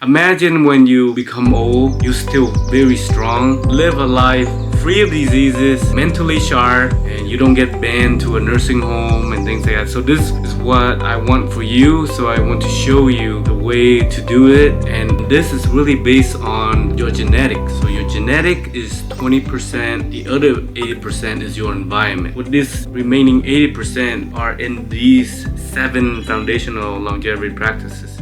Imagine when you become old, you're still very strong, live a life free of diseases, mentally sharp, and you don't get banned to a nursing home and things like that. So this is what I want for you. So I want to show you the way to do it, and this is really based on your genetics. So your genetic is 20%, the other 80% is your environment. With this remaining 80% are in these 7 foundational longevity practices.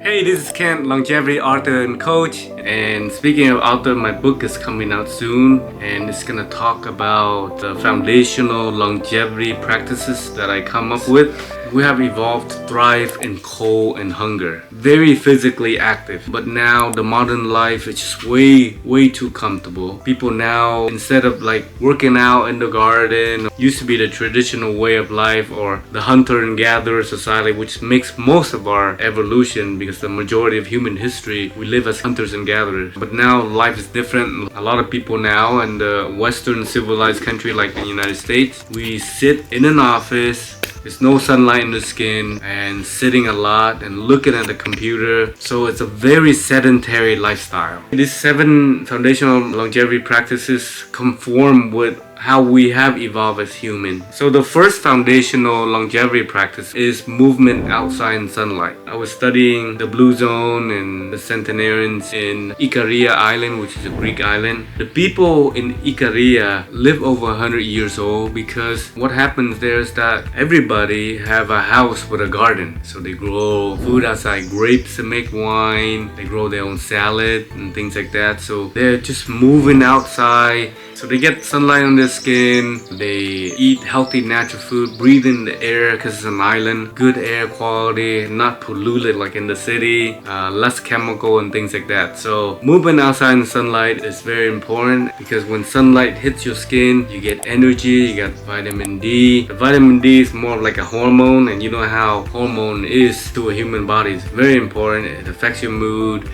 Hey, this is Kent, longevity author and coach. And speaking of author, my book is coming out soon, and it's gonna talk about the foundational longevity practices that I come up with. We have evolved to thrive in cold and hunger. Very physically active, but now the modern life is just way too comfortable. People now, instead of like working out in the garden, used to be the traditional way of life, or the hunter and gatherer society, which makes most of our evolution, because the majority of human history, we live as hunters and gatherers. But now life is different. A lot of people now in the Western civilized country like the United States, we sit in an office, there's no sunlight in the skin, and sitting a lot and looking at the computer. So it's a very sedentary lifestyle. These 7 foundational longevity practices conform with how we have evolved as humans. So the first foundational longevity practice is movement outside in sunlight. I was studying the blue zone and the centenarians in Ikaria Island, which is a Greek island. The people in Ikaria live over 100 years old because what happens there is that everybody have a house with a garden. So they grow food outside, grapes to make wine, they grow their own salad and things like that. So they're just moving outside. So they get sunlight on their skin, they eat healthy natural food, breathe in the air because it's an island, good air quality, not polluted like in the city, less chemical and things like that. So movement outside in sunlight is very important because when sunlight hits your skin, you get energy, you got vitamin D. The vitamin D is more like a hormone, and you know how hormone is to a human body. It's very important. It affects your mood,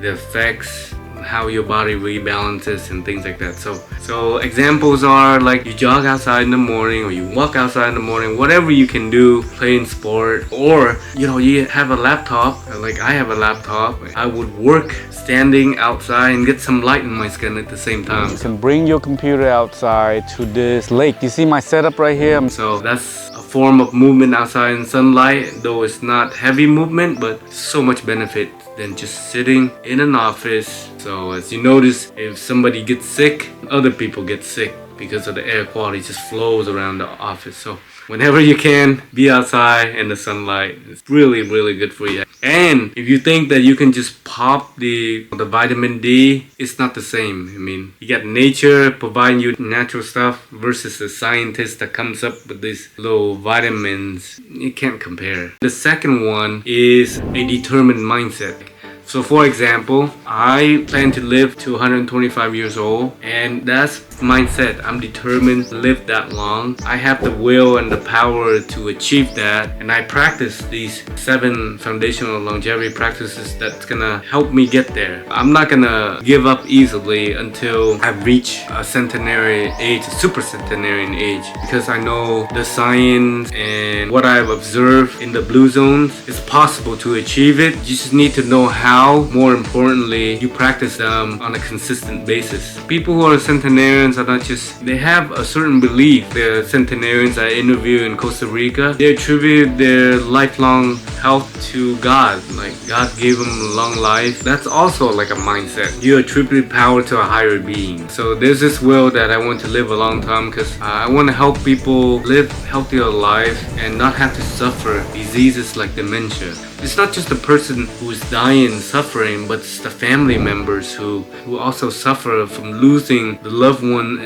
it affects how your body rebalances and things like that. So examples are like you jog outside in the morning, or you walk outside in the morning, whatever you can do, playing sport, or you have a laptop, like I have a laptop. I would work standing outside and get some light in my skin at the same time. You can bring your computer outside to this lake. You see my setup right here? So that's a form of movement outside in sunlight, though it's not heavy movement, but so much benefit than just sitting in an office. So as you notice, if somebody gets sick, other people get sick because of the air quality just flows around the office. So whenever you can, be outside in the sunlight. It's really good for you. And if you think that you can just pop the vitamin D, it's not the same. I mean, you got nature providing you natural stuff versus the scientist that comes up with these little vitamins. You can't compare. The second one is a determined mindset. So for example, I plan to live to 125 years old, and that's mindset. I'm determined to live that long. I have the will and the power to achieve that, and I practice these 7 foundational longevity practices that's gonna help me get there. I'm not gonna give up easily until I reach a centenary age, a super centenarian age, because I know the science and what I've observed in the blue zones, it's possible to achieve it. You just need to know how. More importantly, you practice them on a consistent basis. People who are centenarians are not just, they have a certain belief. The centenarians I interview in Costa Rica, they attribute their lifelong health to God. Like God gave them a long life. That's also like a mindset. You attribute power to a higher being. So there's this will that I want to live a long time because I want to help people live healthier lives and not have to suffer diseases like dementia. It's not just the person who's dying, suffering, but it's the family members who also suffer from losing the loved one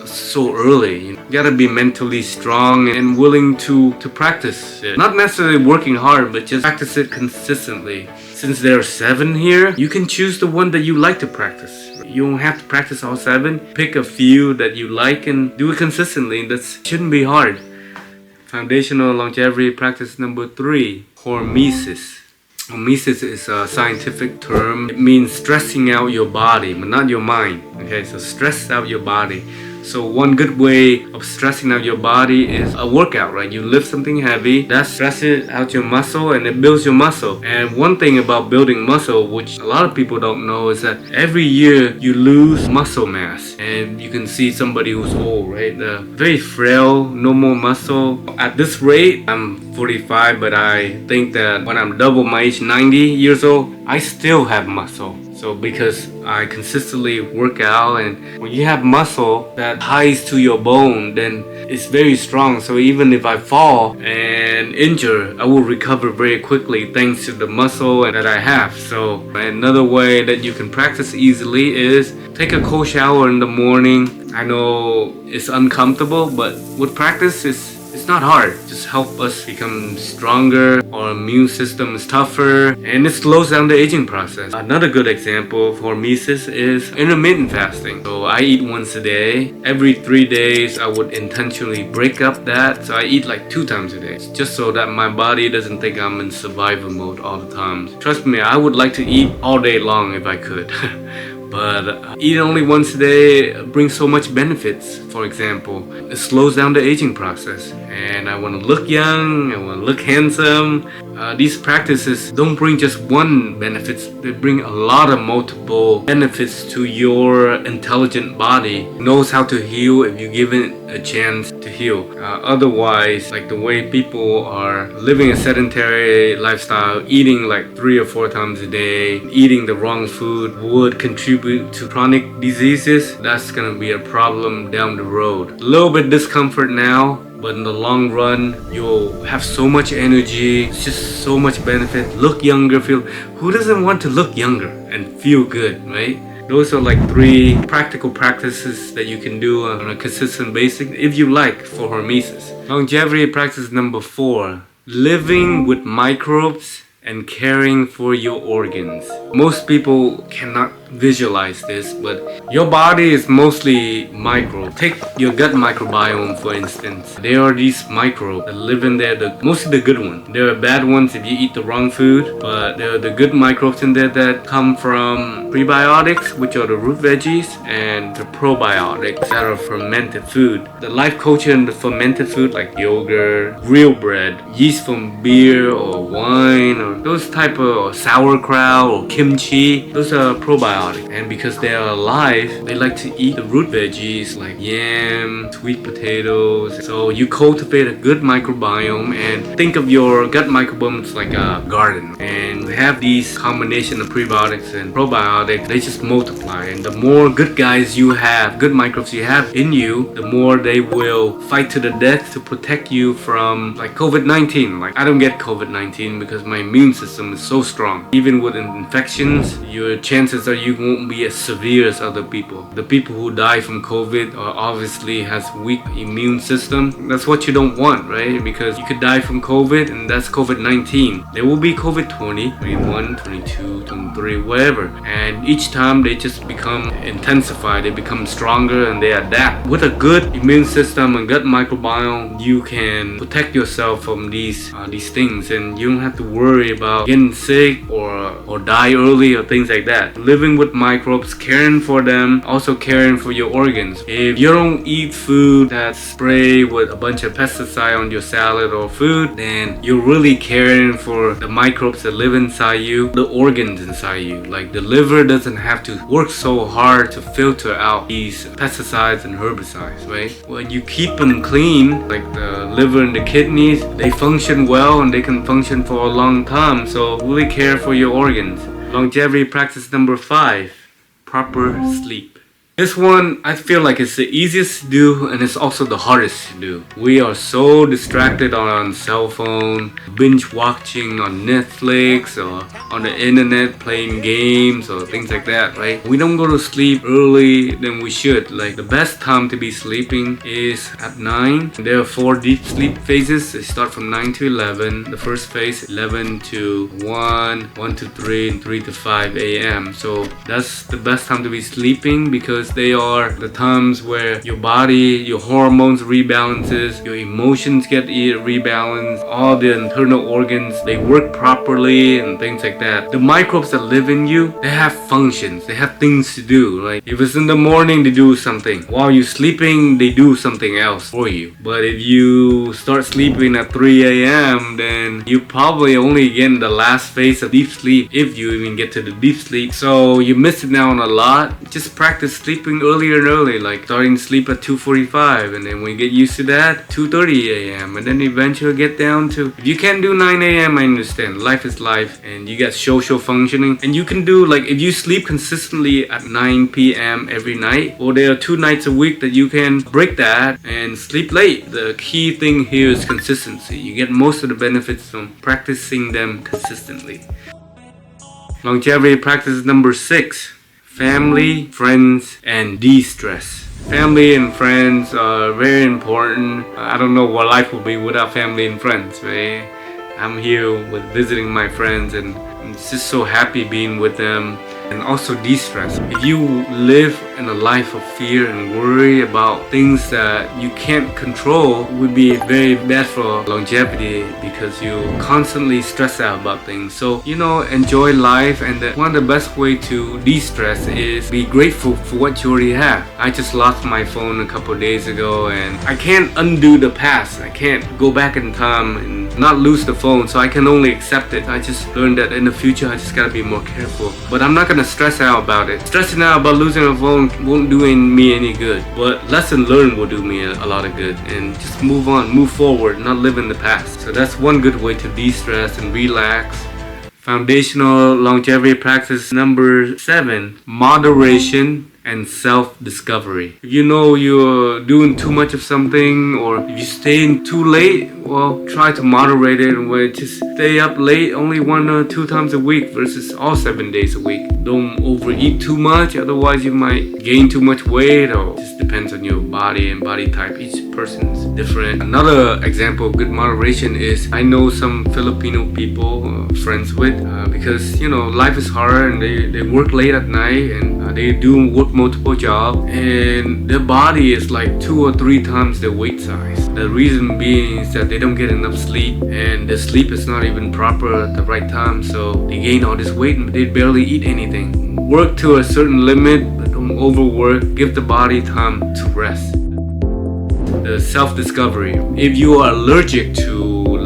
so early. You gotta be mentally strong and willing to practice it. Not necessarily working hard, but just practice it consistently. Since there are 7 here, you can choose the one that you like to practice. You don't have to practice all 7. Pick a few that you like and do it consistently. That shouldn't be hard. Foundational longevity practice number 3. Hormesis. Hormesis is a scientific term. It means stressing out your body, but not your mind. Okay, so stress out your body. So one good way of stressing out your body is a workout, right? You lift something heavy, that stresses out your muscle and it builds your muscle. And one thing about building muscle, which a lot of people don't know, is that every year you lose muscle mass. And you can see somebody who's old, right? Very frail, no more muscle. At this rate, I'm 45, but I think that when I'm double my age, 90 years old, I still have muscle. So because I consistently work out, and when you have muscle that ties to your bone, then it's very strong. So even if I fall and injure, I will recover very quickly thanks to the muscle that I have. So another way that you can practice easily is take a cold shower in the morning. I know it's uncomfortable, but with practice, it's not hard. Just help us become stronger. Our immune system is tougher, and it slows down the aging process. Another good example of hormesis is intermittent fasting. So I eat once a day. Every 3 days, I would intentionally break up that. So I eat like 2 times a day, just so that my body doesn't think I'm in survival mode all the time. Trust me, I would like to eat all day long if I could. But eating only once a day brings so much benefits. For example, it slows down the aging process, and I want to look young, I want to look handsome. These practices don't bring just one benefits, they bring a lot of multiple benefits to your intelligent body. It knows how to heal if you give it a chance to heal. Otherwise, like the way people are living a sedentary lifestyle, eating like 3 or 4 times a day, eating the wrong food would contribute to chronic diseases. That's gonna be a problem down the road. A little bit discomfort now, but in the long run, you'll have so much energy. It's just so much benefit. Look younger, feel. Who doesn't want to look younger and feel good, right? Those are like 3 practical practices that you can do on a consistent basis if you like for hormesis. Longevity practice number 4, living with microbes and caring for your organs. Most people cannot visualize this, but your body is mostly microbes. Take your gut microbiome for instance. There are these microbes that live in there, mostly the good ones. There are bad ones if you eat the wrong food, but there are the good microbes in there that come from prebiotics, which are the root veggies, and the probiotics that are fermented food. The life culture in the fermented food like yogurt, real bread, yeast from beer or wine, or those type of sauerkraut or kimchi, those are probiotics. And because they are alive, they like to eat the root veggies like yam, sweet potatoes. So you cultivate a good microbiome, and think of your gut microbiome as like a garden. And have these combination of prebiotics and probiotics, they just multiply. And the more good guys you have, good microbes you have in you, the more they will fight to the death to protect you from like COVID-19. Like I don't get COVID-19 because my immune system is so strong. Even with infections, your chances are you won't be as severe as other people. The people who die from COVID are obviously has weak immune system. That's what you don't want, right? Because you could die from COVID, and that's COVID-19. There will be COVID-20, 21, 22, 23, whatever. And each time they just become intensified, they become stronger, and they adapt. With a good immune system and gut microbiome, you can protect yourself from these things, and you don't have to worry about getting sick or die early or things like that. Living with microbes, caring for them, also caring for your organs. If you don't eat food that's sprayed with a bunch of pesticide on your salad or food, then you're really caring for the microbes that live inside you, the organs inside you. Like the liver doesn't have to work so hard to filter out these pesticides and herbicides, right? When you keep them clean, like the liver and the kidneys, they function well and they can function for a long time. So really care for your organs. Longevity practice number 5, proper sleep. This one, I feel like it's the easiest to do, and it's also the hardest to do. We are so distracted on cell phone, binge watching on Netflix or on the internet, playing games or things like that, right? We don't go to sleep early than we should. Like the best time to be sleeping is at 9. There are 4 deep sleep phases. They start from 9 to 11. The first phase, 11 to 1, 1 to 3, and 3 to 5 a.m. So that's the best time to be sleeping because because they are the times where your body, your hormones rebalances, your emotions get rebalanced, all the internal organs, they work properly and things like that. The microbes that live in you, they have functions, they have things to do. Like if it's in the morning, they do something. While you're sleeping, they do something else for you. But if you start sleeping at 3 a.m., then you probably only get in the last phase of deep sleep, if you even get to the deep sleep. So you're missing out on a lot. Just practice sleeping earlier and early, like starting to sleep at 2:45, and then when you get used to that, 2:30 a.m. and then eventually get down to, if you can't do 9 a.m., I understand, life is life and you got social functioning, and you can do, like, if you sleep consistently at 9 p.m. every night, or there are 2 nights a week that you can break that and sleep late. The key thing here is consistency. You get most of the benefits from practicing them consistently. Longevity practice number 6: family, friends, and de-stress. Family and friends are very important. I don't know what life would be without family and friends, right? I'm here with visiting my friends and I'm just so happy being with them. And also de-stress. If you live in a life of fear and worry about things that you can't control, it would be very bad for longevity because you constantly stress out about things. So, enjoy life, and one of the best way to de-stress is be grateful for what you already have. I just lost my phone a couple of days ago and I can't undo the past. I can't go back in time and not lose the phone, so I can only accept it. I just learned that in the future I just gotta be more careful. But I'm not gonna stress out about it. Stressing out about losing a phone won't do me any good, but lesson learned will do me a lot of good, and just move on, move forward, not live in the past. So that's one good way to de-stress and relax. Foundational longevity practice number 7: moderation and self-discovery. If you know you're doing too much of something, or if you stay in too late, well, try to moderate it and just stay up late only 1 or 2 times a week versus all 7 days a week. Don't overeat too much, otherwise you might gain too much weight, or it just depends on your body and body type. Each person's different. Another example of good moderation is, I know some Filipino people, friends with, because life is hard and they work late at night and they do work multiple jobs, and their body is like 2 or 3 times their weight size. The reason being is that they don't get enough sleep, and their sleep is not even proper at the right time, so they gain all this weight and they barely eat anything. Work to a certain limit, but don't overwork. Give the body time to rest. The self-discovery. If you are allergic to,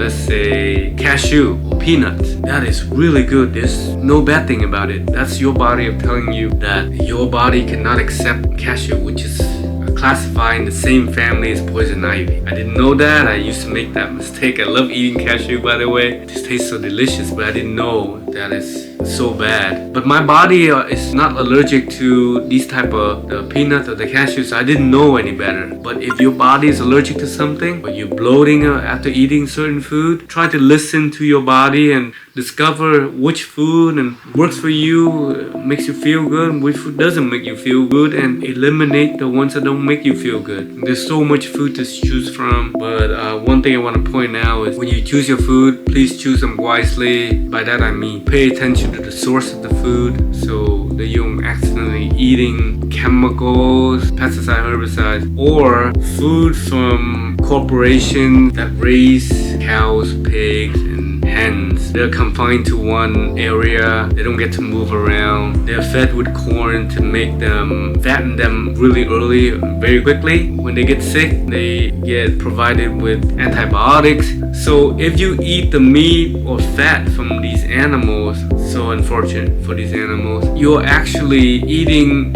let's say, cashew or peanuts, that is really good. There's no bad thing about it. That's your body telling you that your body cannot accept cashew, which is classified in the same family as poison ivy. I didn't know that. I used to make that mistake. I love eating cashew, by the way. It just tastes so delicious, but I didn't know that it's so bad. But my body is not allergic to these type of the peanuts or the cashews. I didn't know any better. But if your body is allergic to something, or you're bloating after eating certain food, try to listen to your body and discover which food and works for you, makes you feel good, and which food doesn't make you feel good, and eliminate the ones that don't make you feel good. There's so much food to choose from, but one thing I want to point out is when you choose your food, please choose them wisely. By that I mean pay attention to the source of the food, so that you don't accidentally eating chemicals, pesticide, herbicides, or food from corporations that raise cows, pigs, and hens. They're confined to one area. They don't get to move around. They're fed with corn to make them, fatten them really early, very quickly. When they get sick, they get provided with antibiotics. So if you eat the meat or fat from these animals, so unfortunate for these animals, you're actually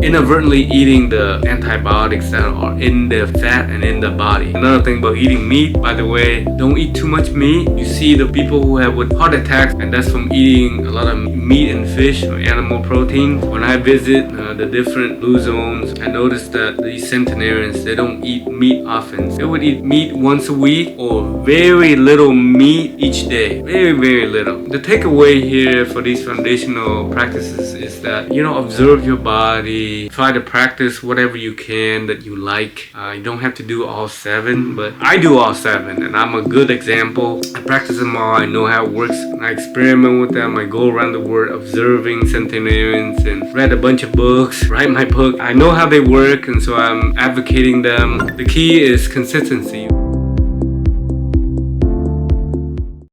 inadvertently eating the antibiotics that are in the fat and in the body. Another thing about eating meat, by the way, don't eat too much meat. You see the people who have with heart attacks, and that's from eating a lot of meat and fish or animal protein. When I visit the different blue zones, I noticed that these centenarians, they don't eat meat often. They would eat meat once a week or very little meat each day. Very, very little. The takeaway takeaway here for these foundational practices is that, observe your body, try to practice whatever you can that you like. You don't have to do all 7, but I do all 7, and I'm a good example. I practice them all. I know how it works. I experiment with them. I go around the world observing centenarians and read a bunch of books, write my book. I know how they work, and so I'm advocating them. The key is consistency.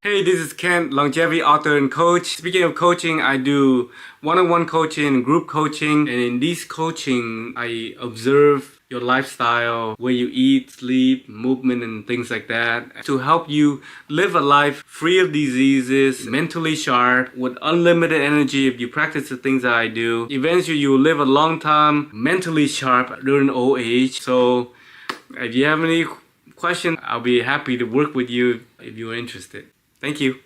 Hey, this is Ken, longevity author and coach. Speaking of coaching, I do one-on-one coaching, group coaching, and in these coaching, I observe your lifestyle, where you eat, sleep, movement, and things like that to help you live a life free of diseases, mentally sharp, with unlimited energy. If you practice the things that I do, eventually you will live a long time, mentally sharp during old age. So if you have any questions, I'll be happy to work with you if you're interested. Thank you.